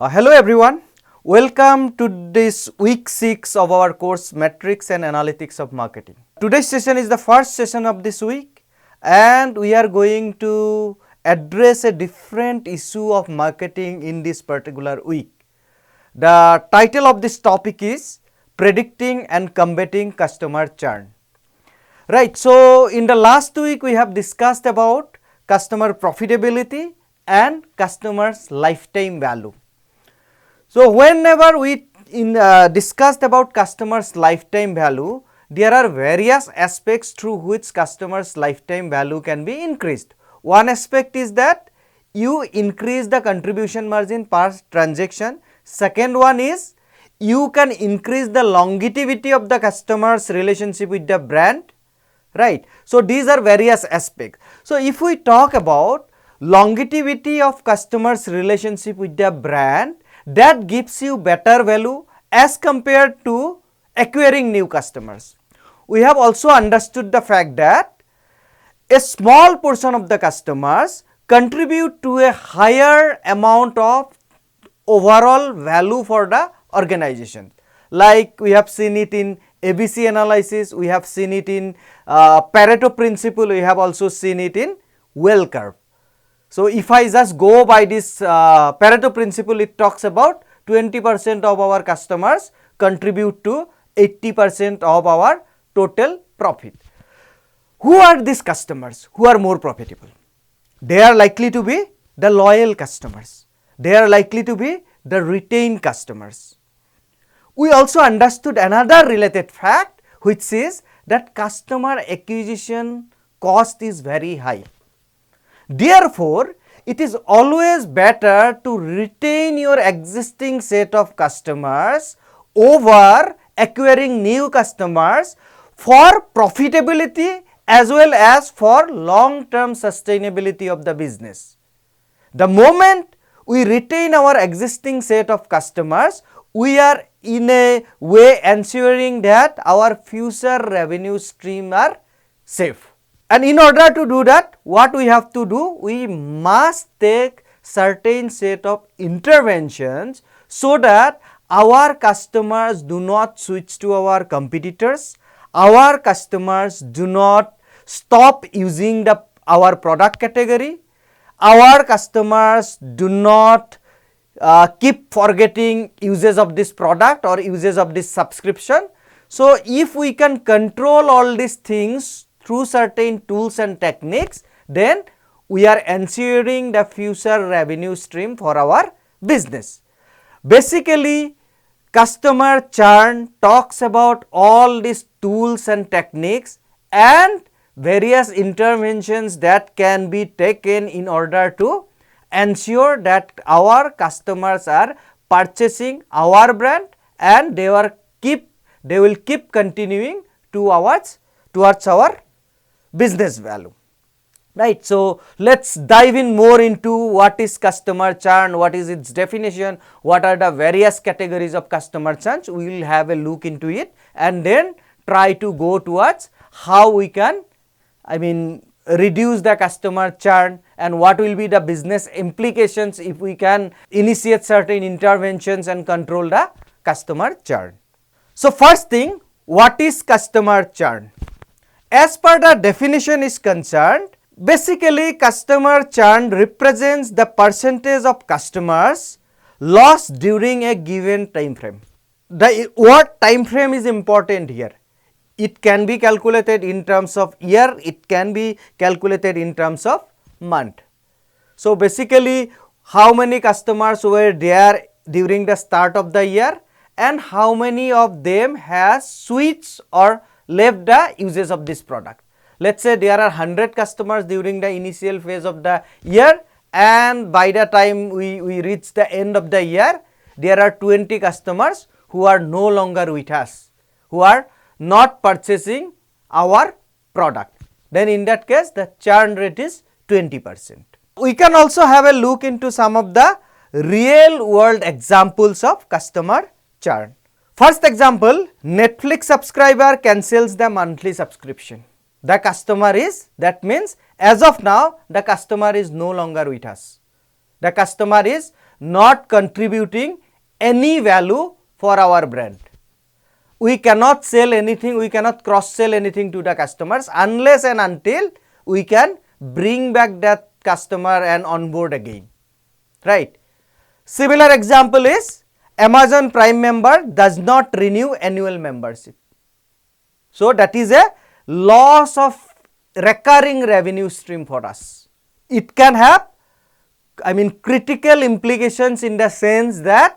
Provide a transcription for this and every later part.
Hello everyone, welcome to this week 6 of our course Metrics and Analytics of Marketing. Today's session is the first session of this week and we are going to address a different issue of marketing in this particular week. The title of this topic is Predicting and Combating Customer Churn. Right, so in the last week we have discussed about customer profitability and customers lifetime value. So whenever we discussed about customers lifetime value, there are various aspects through which customers lifetime value can be increased. One aspect is that you increase the contribution margin per transaction. Second one is you can increase the longevity of the customer's relationship with the brand, right. So these are various aspects. So if we talk about longevity of customers relationship with the brand, that gives you better value as compared to acquiring new customers. We have also understood the fact that a small portion of the customers contribute to a higher amount of overall value for the organization. Like we have seen it in ABC analysis, we have seen it in Pareto principle, we have also seen it in well curve. So if I just go by this Pareto principle, it talks about 20% of our customers contribute to 80% of our total profit. Who are these customers who are more profitable? They are likely to be the loyal customers. They are likely to be the retained customers. We also understood another related fact, which is that customer acquisition cost is very high. Therefore, it is always better to retain your existing set of customers over acquiring new customers for profitability as well as for long-term sustainability of the business. The moment we retain our existing set of customers, we are in a way ensuring that our future revenue stream are safe. And in order to do that, what we have to do, we must take certain set of interventions so that our customers do not switch to our competitors, our customers do not stop using our product category, our customers do not keep forgetting uses of this product or uses of this subscription. So if we can control all these things through certain tools and techniques, then we are ensuring the future revenue stream for our business. Basically, customer churn talks about all these tools and techniques and various interventions that can be taken in order to ensure that our customers are purchasing our brand and they will keep continuing towards our business value, right. So let's dive in more into what is customer churn, what is its definition, what are the various categories of customer churn. We will have a look into it and then try to go towards how we can reduce the customer churn and what will be the business implications if we can initiate certain interventions and control the customer churn. So first thing, what is customer churn? As per the definition is concerned, basically customer churn represents the percentage of customers lost during a given time frame. The word time frame is important here. It can be calculated in terms of year, it can be calculated in terms of month. So basically how many customers were there during the start of the year and how many of them has switched or left the uses of this product. Let's say there are 100 customers during the initial phase of the year and by the time we reach the end of the year, there are 20 customers who are no longer with us, who are not purchasing our product. Then in that case, the churn rate is 20%. We can also have a look into some of the real world examples of customer churn. First example, Netflix subscriber cancels the monthly subscription. The customer is, that means as of now, the customer is no longer with us. The customer is not contributing any value for our brand. We cannot sell anything, we cannot cross sell anything to the customers unless and until we can bring back that customer and onboard again, right. Similar example is Amazon Prime member does not renew annual membership. So, that is a loss of recurring revenue stream for us. It can have critical implications in the sense that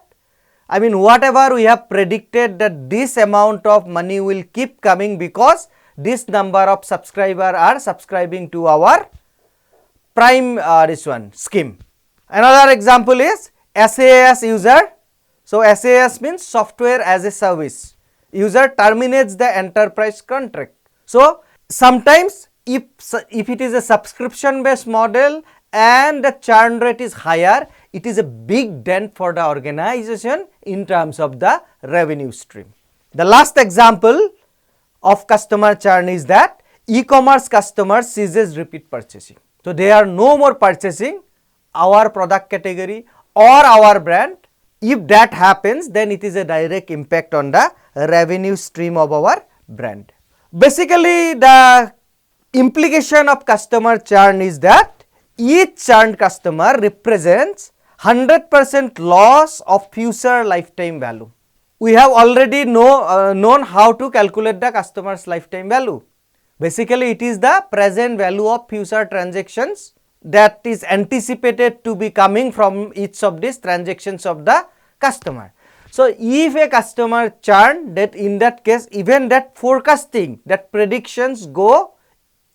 whatever we have predicted that this amount of money will keep coming because this number of subscribers are subscribing to our Prime scheme. Another example is SaaS user. So, SaaS means software as a service. User terminates the enterprise contract. So, sometimes if it is a subscription based model and the churn rate is higher, it is a big dent for the organization in terms of the revenue stream. The last example of customer churn is that e-commerce customer ceases repeat purchasing. So, they are no more purchasing our product category or our brand. If that happens, then it is a direct impact on the revenue stream of our brand. Basically, the implication of customer churn is that each churned customer represents 100% loss of future lifetime value. We have already known how to calculate the customer's lifetime value. Basically, it is the present value of future transactions that is anticipated to be coming from each of these transactions of the customer. So, if a customer churn, that in that case even that forecasting, that predictions go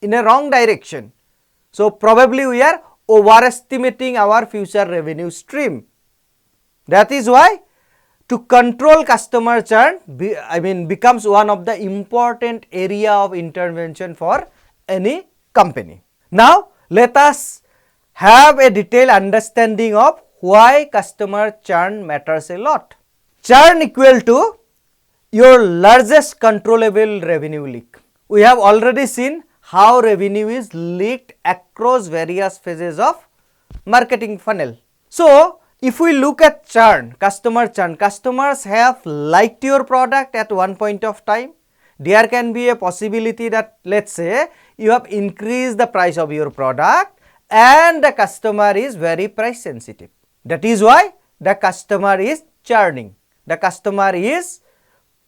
in a wrong direction. So, probably we are overestimating our future revenue stream. That is why to control customer churn becomes one of the important area of intervention for any company. Now, let us have a detailed understanding of why customer churn matters a lot. Churn equal to your largest controllable revenue leak. We have already seen how revenue is leaked across various phases of marketing funnel. So, if we look at churn, customers have liked your product at one point of time. There can be a possibility that, let's say, you have increased the price of your product and the customer is very price sensitive. That is why the customer is churning. The customer is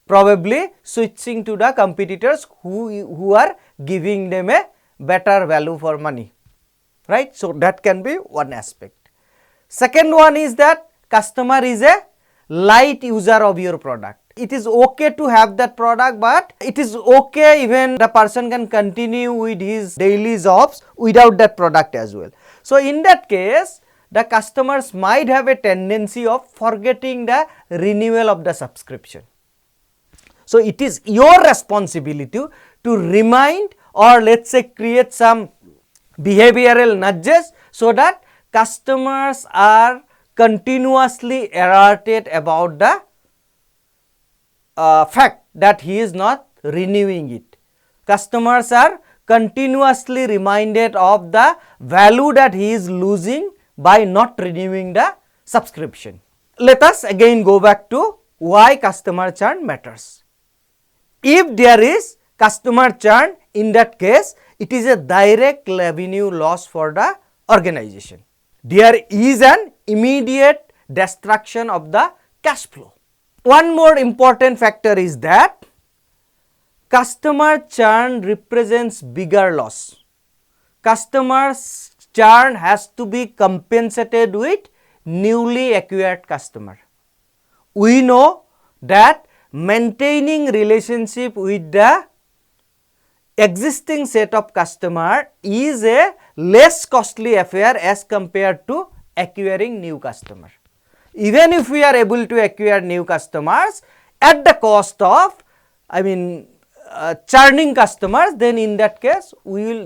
probably switching to the competitors who are giving them a better value for money, right. So, that can be one aspect. Second one is that customer is a light user of your product. It is okay to have that product, but it is okay even the person can continue with his daily jobs without that product as well. So, in that case, the customers might have a tendency of forgetting the renewal of the subscription. So, it is your responsibility to remind or let us say create some behavioral nudges so that customers are continuously alerted about the fact that he is not renewing it. Customers are continuously reminded of the value that he is losing by not renewing the subscription. Let us again go back to why customer churn matters. If there is customer churn, in that case, it is a direct revenue loss for the organization. There is an immediate destruction of the cash flow. One more important factor is that customer churn represents bigger loss. Customer churn has to be compensated with newly acquired customer. We know that maintaining relationship with the existing set of customer is a less costly affair as compared to acquiring new customer. Even if we are able to acquire new customers at the cost of churning customers, then in that case we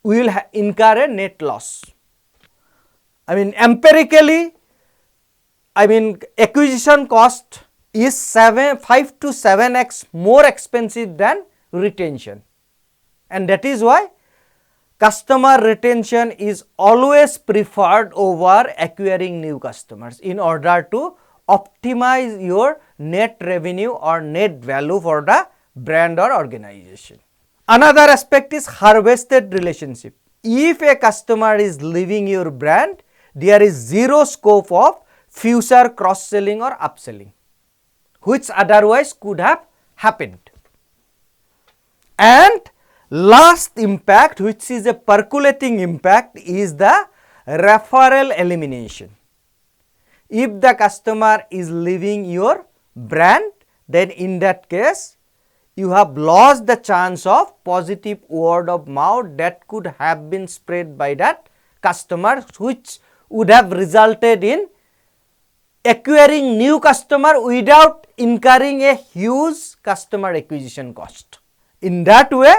will incur a net loss. Empirically, acquisition cost is 5 to 7x more expensive than retention, and that is why customer retention is always preferred over acquiring new customers in order to optimize your net revenue or net value for the brand or organization. Another aspect is harvested relationship. If a customer is leaving your brand, there is zero scope of future cross-selling or upselling, which otherwise could have happened. And last impact, which is a percolating impact, is the referral elimination. If the customer is leaving your brand, then in that case, you have lost the chance of positive word of mouth that could have been spread by that customer, which would have resulted in acquiring new customer without incurring a huge customer acquisition cost. In that way,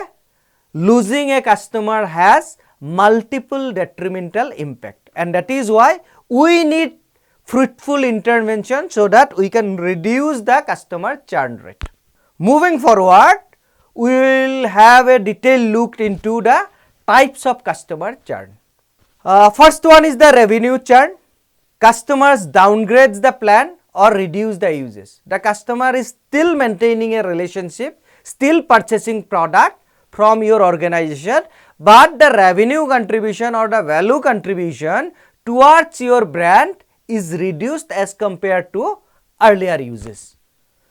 losing a customer has multiple detrimental impact, and that is why we need fruitful intervention so that we can reduce the customer churn rate. Moving forward, we will have a detailed look into the types of customer churn. First one is the revenue churn. Customers downgrades the plan or reduce the uses. The customer is still maintaining a relationship, still purchasing product from your organization, but the revenue contribution or the value contribution towards your brand is reduced as compared to earlier uses.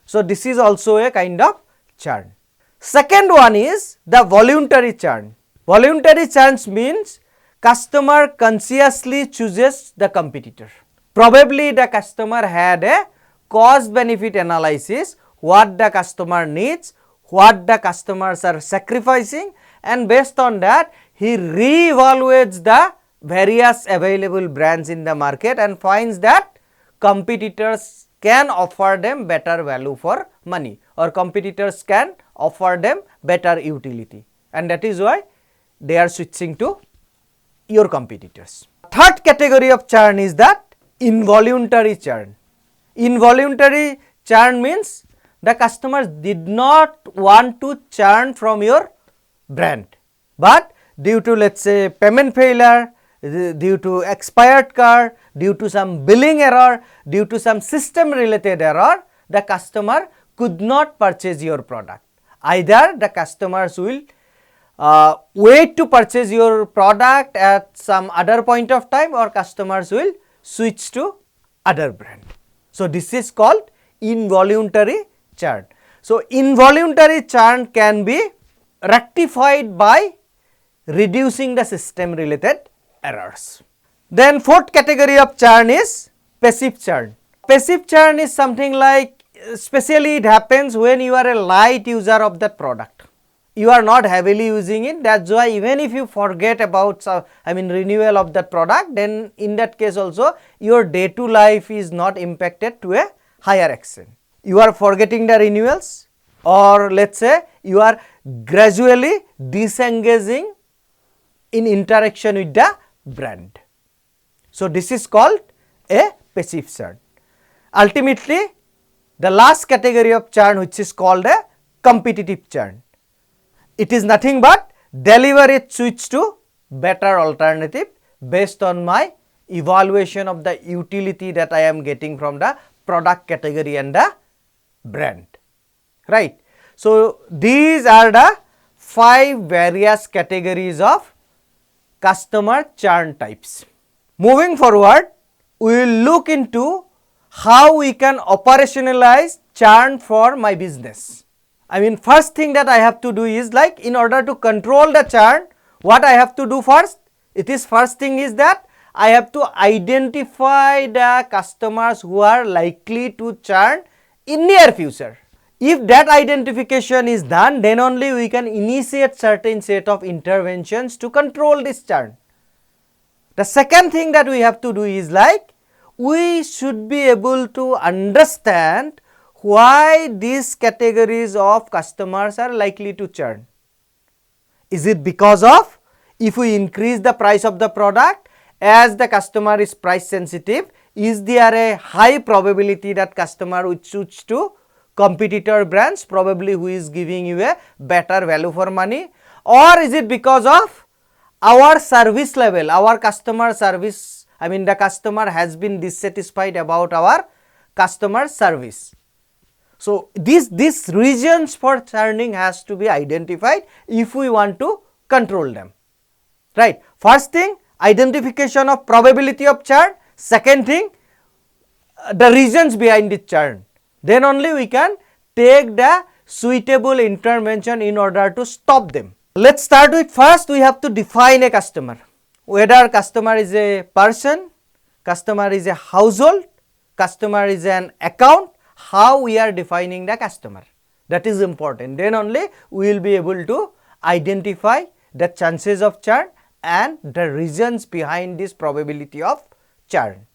So, this is also a kind of churn. Second one is the voluntary churn. Voluntary churn means customer consciously chooses the competitor. Probably the customer had a cost benefit analysis, what the customer needs, what the customers are sacrificing, and based on that he re-evaluates the various available brands in the market and finds that competitors can offer them better value for money, or competitors can offer them better utility, and that is why they are switching to your competitors. Third category of churn is that involuntary churn. Involuntary churn means the customers did not want to churn from your brand, but due to, let us say, payment failure, due to expired card, due to some billing error, due to some system related error, the customer could not purchase your product. Either the customers will wait to purchase your product at some other point of time, or customers will switch to other brand. So, this is called involuntary churn. So, involuntary churn can be rectified by reducing the system related errors. Then fourth category of churn is passive churn. Passive churn is something like, especially it happens when you are a light user of that product. You are not heavily using it, that is why even if you forget about renewal of that product, then in that case also your day to life is not impacted to a higher extent. You are forgetting the renewals, or let us say you are gradually disengaging in interaction with the brand. So, this is called a passive churn. Ultimately, the last category of churn, which is called a competitive churn. It is nothing but deliberate switch to better alternative based on my evaluation of the utility that I am getting from the product category and the brand, right. So, these are the 5 various categories of customer churn types. Moving forward, we will look into how we can operationalize churn for my business. First thing that I have to do is, like, in order to control the churn, what I have to do first? First thing is that I have to identify the customers who are likely to churn in near future. If that identification is done, then only we can initiate certain set of interventions to control this churn. The second thing that we have to do is, like, we should be able to understand why these categories of customers are likely to churn. Is it because of, if we increase the price of the product, as the customer is price sensitive, is there a high probability that customer would switch to competitor brands, probably who is giving you a better value for money, or is it because of our service level, our customer service, I mean the customer has been dissatisfied about our customer service. So, these reasons for churning has to be identified if we want to control them, right. First thing, identification of probability of churn. Second thing, the reasons behind the churn. Then only we can take the suitable intervention in order to stop them. Let us start with, first we have to define a customer, whether customer is a person, customer is a household, customer is an account, how we are defining the customer, that is important. Then only we will be able to identify the chances of churn and the reasons behind this probability of churn.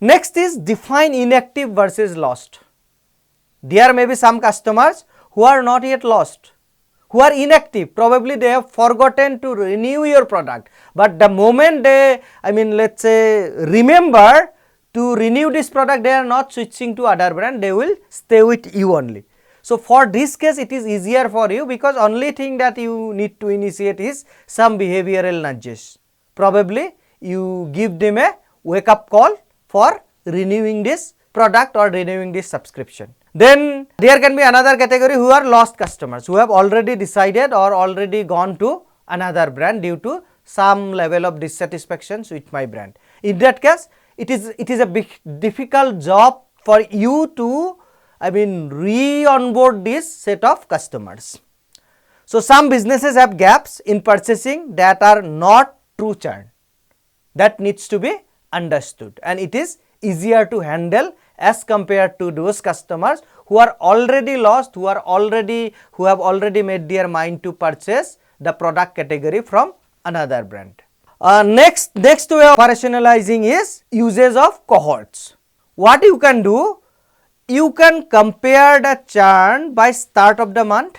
Next is define inactive versus lost. There may be some customers who are not yet lost, who are inactive, probably they have forgotten to renew your product, but the moment they, I mean let us say remember to renew this product, they are not switching to other brand, they will stay with you only. So, for this case it is easier for you, because only thing that you need to initiate is some behavioral nudges. Probably you give them a wake up call for renewing this product or renewing this subscription. Then there can be another category who are lost customers, who have already decided or already gone to another brand due to some level of dissatisfaction with my brand. In that case, it is a big difficult job for you to, I mean, re-onboard this set of customers. So, some businesses have gaps in purchasing that are not true churn, that needs to be understood, and it is easier to handle as compared to those customers who are already lost, who have already made their mind to purchase the product category from another brand. Next way of operationalizing is usage of cohorts. What you can do, you can compare the churn by start of the month,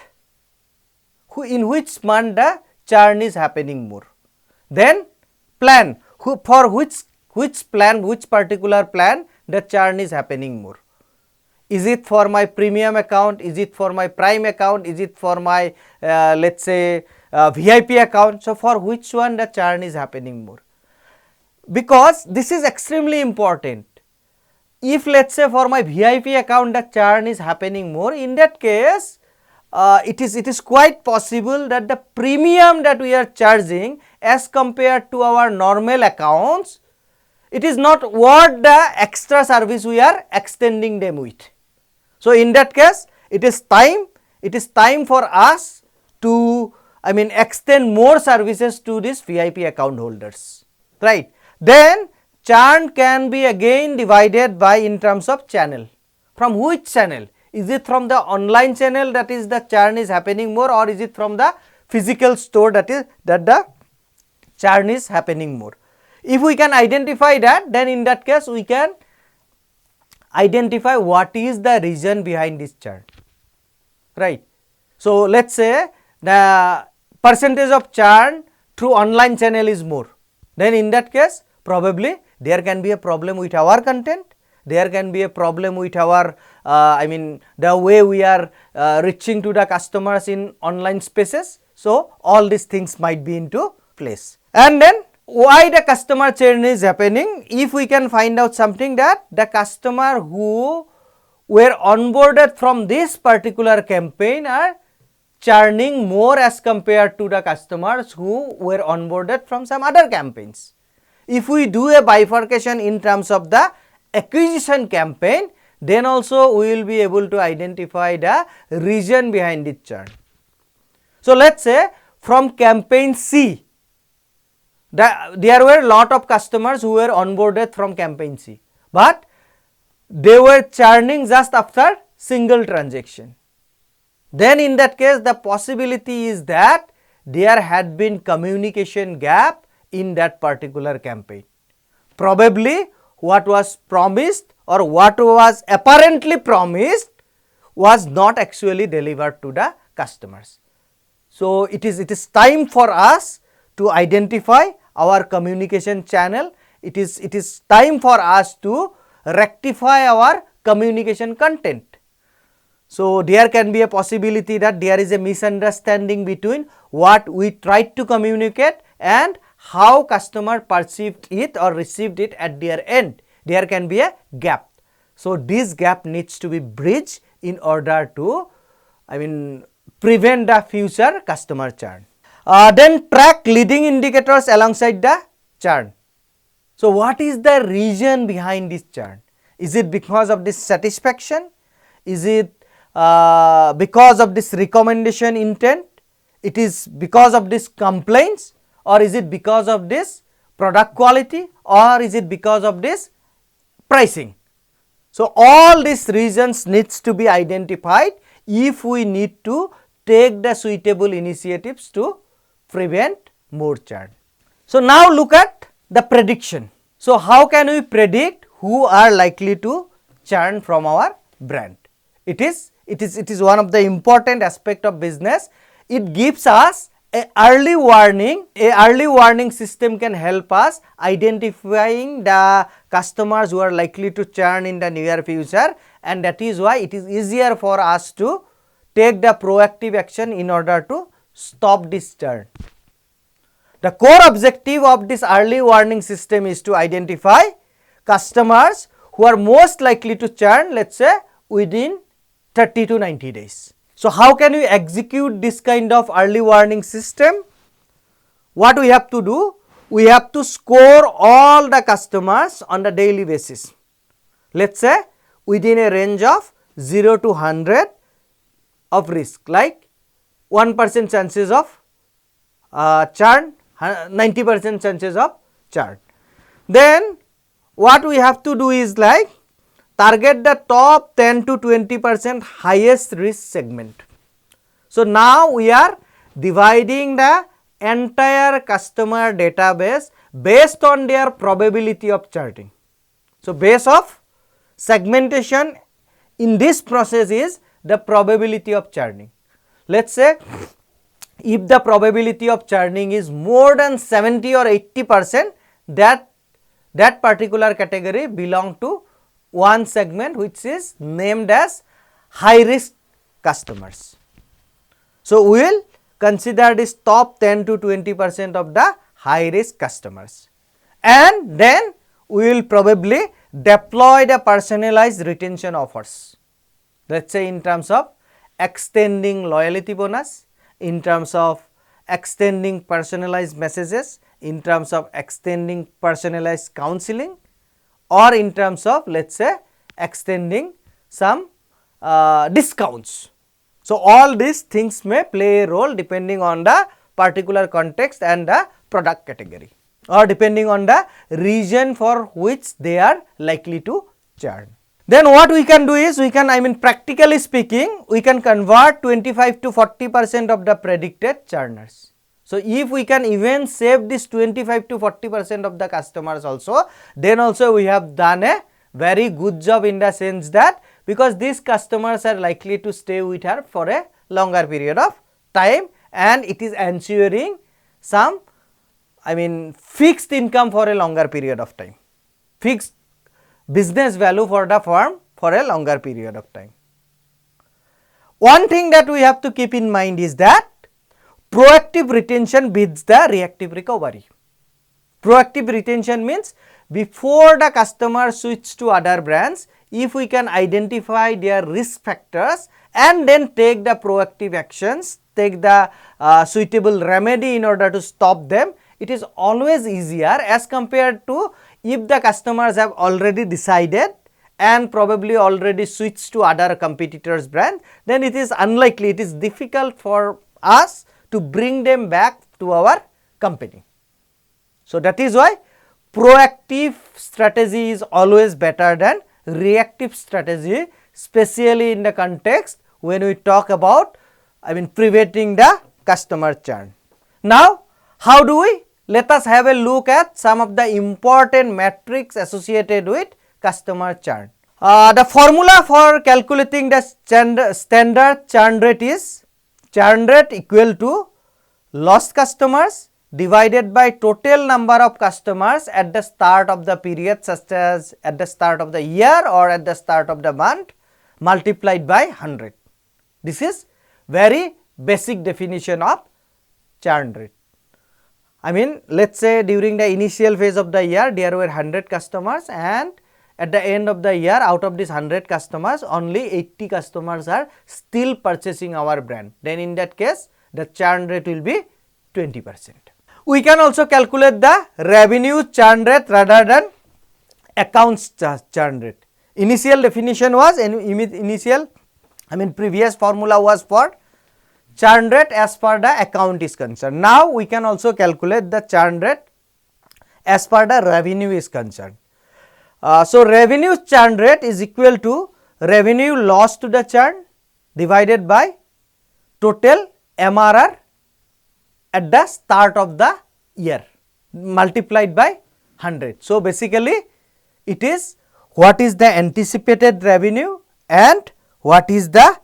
in which month the churn is happening more. Then plan, for which particular plan the churn is happening more. Is it for my premium account? Is it for my prime account? Is it for my let us say VIP account? So, for which one the churn is happening more? Because this is extremely important. If let us say for my VIP account the churn is happening more, in that case it is quite possible that the premium that we are charging as compared to our normal accounts, it is not worth the extra service we are extending them with. So, in that case it is time for us to, I mean, extend more services to these VIP account holders, right. Then churn can be again divided by in terms of channel. From which channel? Is it from the online channel that is the churn is happening more, or is it from the physical store that the churn is happening more? If we can identify that, then in that case we can identify what is the reason behind this churn, right. So, let us say the percentage of churn through online channel is more, then in that case probably there can be a problem with our content, there can be a problem with our I mean the way we are reaching to the customers in online spaces. So, all these things might be into place. And then why the customer churn is happening? If we can find out something that the customer who were onboarded from this particular campaign are churning more as compared to the customers who were onboarded from some other campaigns. If we do a bifurcation in terms of the acquisition campaign, then also we will be able to identify the reason behind its churn. So, let us say from campaign C, there were lot of customers who were onboarded from campaign C, but they were churning just after single transaction. Then in that case the possibility is that there had been communication gap in that particular campaign. Probably what was promised or what was apparently promised was not actually delivered to the customers. So, it is time for us to identify our communication channel. It is time for us to rectify our communication content. So, there can be a possibility that there is a misunderstanding between what we tried to communicate and how customer perceived it or received it at their end. There can be a gap. So this gap needs to be bridged in order to prevent the future customer churn. Then track leading indicators alongside the churn. So what is the reason behind this churn? Is it because of dissatisfaction? Is it because of this recommendation intent? It is because of this complaints, or is it because of this product quality, or is it because of this pricing? So all these reasons needs to be identified if we need to take the suitable initiatives to prevent more churn. So now look at the prediction. So how can we predict who are likely to churn from our brand? It is one of the important aspect of business. It gives us a early warning. A early warning system can help us identifying the customers who are likely to churn in the near future, and that is why it is easier for us to take the proactive action in order to stop this churn. The core objective of this early warning system is to identify customers who are most likely to churn, let's say within 30 to 90 days. So how can we execute this kind of early warning system? What we have to do? We have to score all the customers on the daily basis. Let's say within a range of 0 to 100 of risk, like 1% chances of churn, 90% chances of churn. Then what we have to do is like target the top 10 to 20% highest risk segment. So now we are dividing the entire customer database based on their probability of churning. So base of segmentation in this process is the probability of churning. Let's say if the probability of churning is more than 70 or 80%, that particular category belong to one segment which is named as high risk customers. So we will consider this top 10 to 20% of the high risk customers, and then we will probably deploy the personalized retention offers. Let's say in terms of extending loyalty bonus, in terms of extending personalized messages, in terms of extending personalized counseling, or in terms of let's say extending some discounts. So all these things may play a role depending on the particular context and the product category, or depending on the region for which they are likely to churn. Then what we can do is we can practically speaking we can convert 25 to 40% of the predicted churners. So if we can even save this 25 to 40% of the customers also, then also we have done a very good job, in the sense that because these customers are likely to stay with her for a longer period of time, and it is ensuring some fixed income for a longer period of time, fixed business value for the firm for a longer period of time. One thing that we have to keep in mind is that proactive retention beats the reactive recovery. Proactive retention means before the customer switch to other brands, if we can identify their risk factors and then take the proactive actions, take the suitable remedy in order to stop them, it is always easier as compared to if the customers have already decided and probably already switched to other competitors' brand, then it is unlikely, it is difficult for us to bring them back to our company. So that is why proactive strategy is always better than reactive strategy, especially in the context when we talk about preventing the customer churn. Now how do we? Let us have a look at some of the important metrics associated with customer churn. The formula for calculating the standard churn rate is churn rate equal to lost customers divided by total number of customers at the start of the period, such as at the start of the year or at the start of the month, multiplied by 100. This is very basic definition of churn rate. I mean, let's say during the initial phase of the year there were 100 customers, and at the end of the year, out of these 100 customers, only 80 customers are still purchasing our brand. Then in that case, the churn rate will be 20%. We can also calculate the revenue churn rate rather than accounts churn rate. Initial definition was previous formula was for churn rate as per the account is concerned. Now we can also calculate the churn rate as per the revenue is concerned. So revenue churn rate is equal to revenue lost to the churn divided by total MRR at the start of the year multiplied by 100. So basically it is what is the anticipated revenue and what is the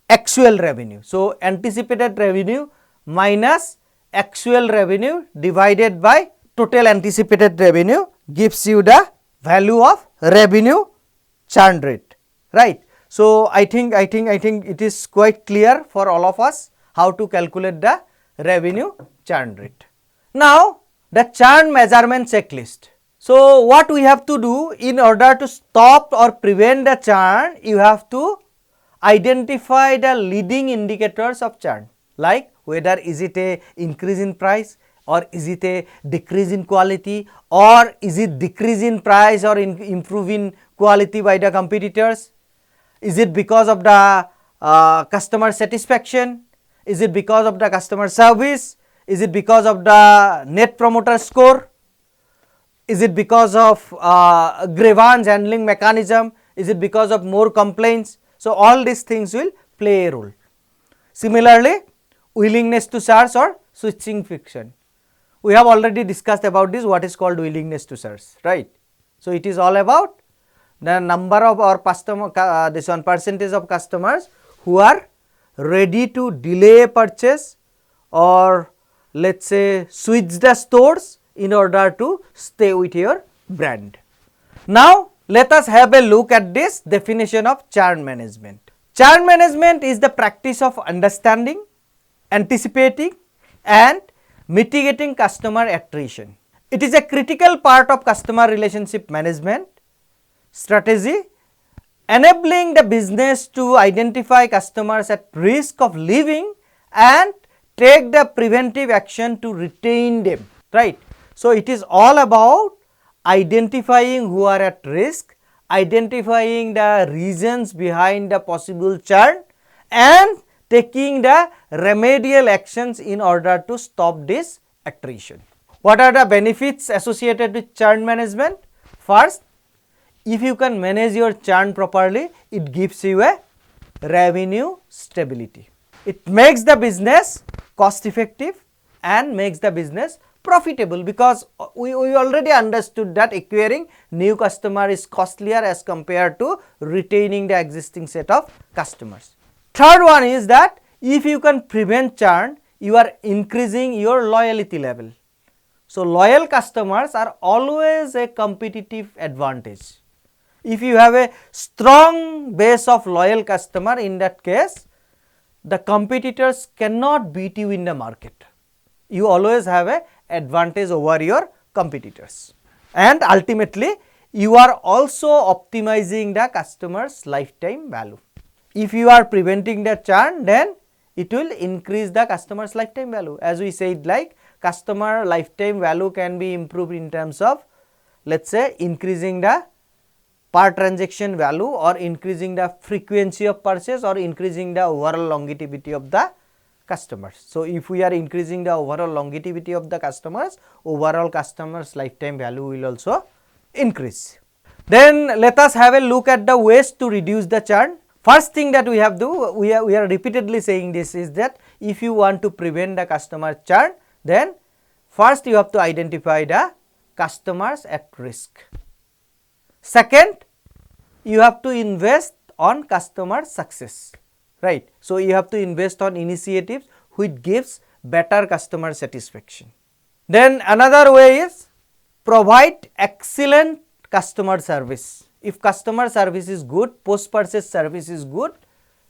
actual revenue. So anticipated revenue minus actual revenue divided by total anticipated revenue gives you the value of revenue churn rate, right. So I think it is quite clear for all of us how to calculate the revenue churn rate. Now the churn measurement checklist. So what we have to do in order to stop or prevent the churn, you have to identify the leading indicators of churn, like whether is it a increase in price, or is it a decrease in quality, or is it decrease in price or improve in quality by the competitors? Is it because of the customer satisfaction? Is it because of the customer service? Is it because of the net promoter score? Is it because of grievance handling mechanism? Is it because of more complaints? So all these things will play a role. Similarly, willingness to search or switching friction. We have already discussed about this, what is called willingness to search, right. So it is all about the number of our customer, this one percentage of customers who are ready to delay purchase or let us say switch the stores in order to stay with your brand. Now let us have a look at this definition of churn management. Churn management is the practice of understanding, anticipating and mitigating customer attrition. It is a critical part of customer relationship management strategy, enabling the business to identify customers at risk of leaving and take the preventive action to retain them, right. So it is all about identifying who are at risk, identifying the reasons behind the possible churn and taking the remedial actions in order to stop this attrition. What are the benefits associated with churn management? First, if you can manage your churn properly, it gives you a revenue stability. It makes the business cost effective and makes the business profitable, because we already understood that acquiring new customer is costlier as compared to retaining the existing set of customers. Third one is that if you can prevent churn, you are increasing your loyalty level. So loyal customers are always a competitive advantage. If you have a strong base of loyal customer, in that case the competitors cannot beat you in the market. You always have a advantage over your competitors, and ultimately you are also optimizing the customer's lifetime value. If you are preventing the churn, then it will increase the customer's lifetime value. As we said, like customer lifetime value can be improved in terms of, let us say, increasing the per transaction value or increasing the frequency of purchase or increasing the overall longevity of the customers. So if we are increasing the overall longevity of the customers, overall customers lifetime value will also increase. Then let us have a look at the ways to reduce the churn. First thing that we have to, we are repeatedly saying this, is that if you want to prevent the customer churn, then first you have to identify the customers at risk. Second, you have to invest on customer success, right. So you have to invest on initiatives which gives better customer satisfaction. Then another way is provide excellent customer service. If customer service is good, post purchase service is good,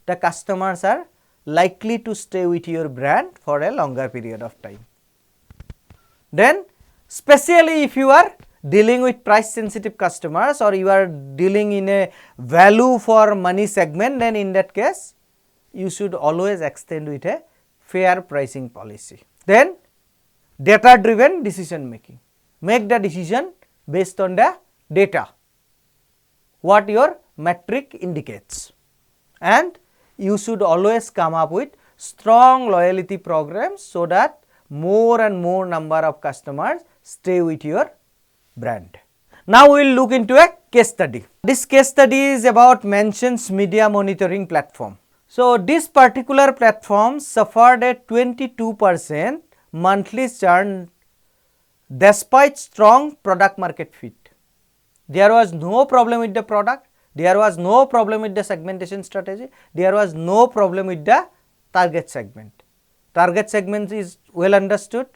the customers are likely to stay with your brand for a longer period of time. Then especially if you are dealing with price sensitive customers or you are dealing in a value for money segment, then in that case you should always extend with a fair pricing policy. Then data driven decision making, make the decision based on the data, what your metric indicates, and you should always come up with strong loyalty programs so that more and more number of customers stay with your brand. Now we will look into a case study. This case study is about Mentions media monitoring platform. So this particular platform suffered a 22% monthly churn despite strong product market fit. There was no problem with the product, there was no problem with the segmentation strategy, there was no problem with the target segment. Target segment is well understood,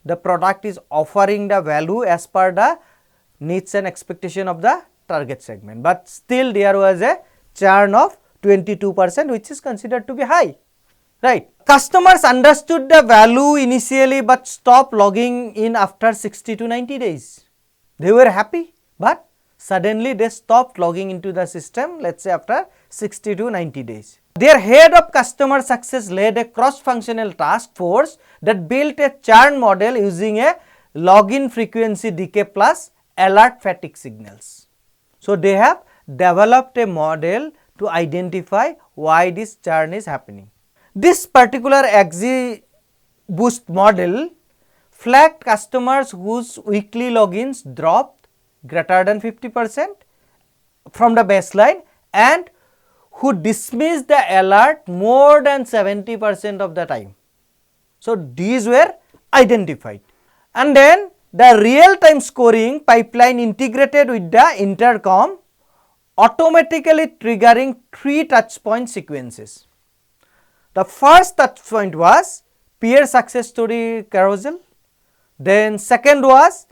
the product is offering the value as per the needs and expectation of the target segment, but still there was a churn of 22%, which is considered to be high, right. Customers understood the value initially but stopped logging in after 60 to 90 days. They were happy, but suddenly they stopped logging into the system, let us say after 60 to 90 days. Their head of customer success led a cross-functional task force that built a churn model using a login frequency decay plus alert fatigue signals. So they have developed a model to identify why this churn is happening. This particular XGBoost model flagged customers whose weekly logins dropped greater than 50% from the baseline and who dismissed the alert more than 70% of the time. So these were identified, and then the real time scoring pipeline integrated with the intercom, automatically triggering 3 touch point sequences. The first touch point was peer success story carousel, then second was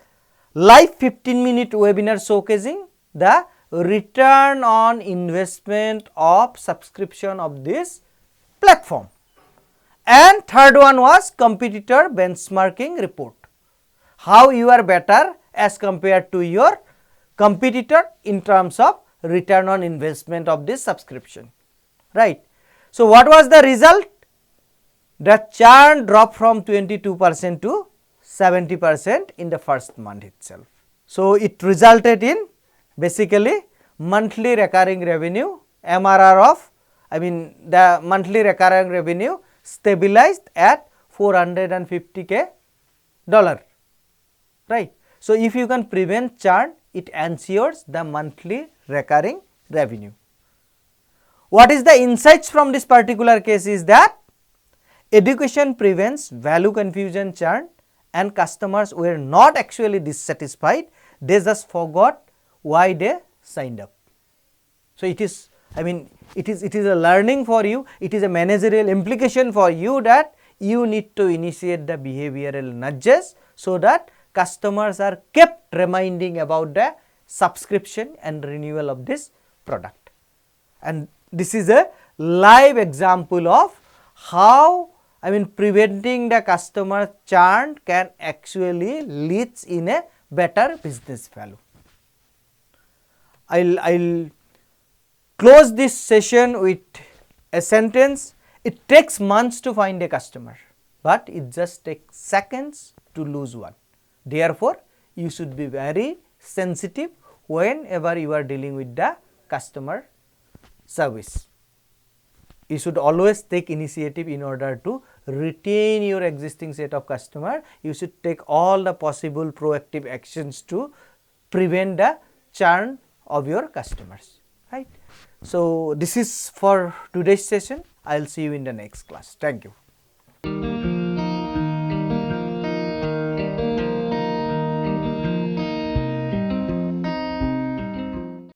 live 15-minute webinar showcasing the return on investment of subscription of this platform, and third one was competitor benchmarking report, how you are better as compared to your competitor in terms of return on investment of this subscription, right. So what was the result? The churn dropped from 22% to 70% in the first month itself. So it resulted in basically monthly recurring revenue MRR of, the monthly recurring revenue stabilized at $450K, right. So if you can prevent churn, it ensures the monthly recurring revenue. What is the insights from this particular case is that education prevents value confusion churn, and customers were not actually dissatisfied, they just forgot why they signed up. So it is, it is a learning for you, it is a managerial implication for you that you need to initiate the behavioral nudges so that customers are kept reminding about the subscription and renewal of this product. And this is a live example of how preventing the customer churn can actually leads in a better business value. I'll close this session with a sentence. It takes months to find a customer, but it just takes seconds to lose one. Therefore, you should be very sensitive whenever you are dealing with the customer service. You should always take initiative in order to retain your existing set of customer. You should take all the possible proactive actions to prevent the churn of your customers, right. So this is for today's session. I will see you in the next class. Thank you.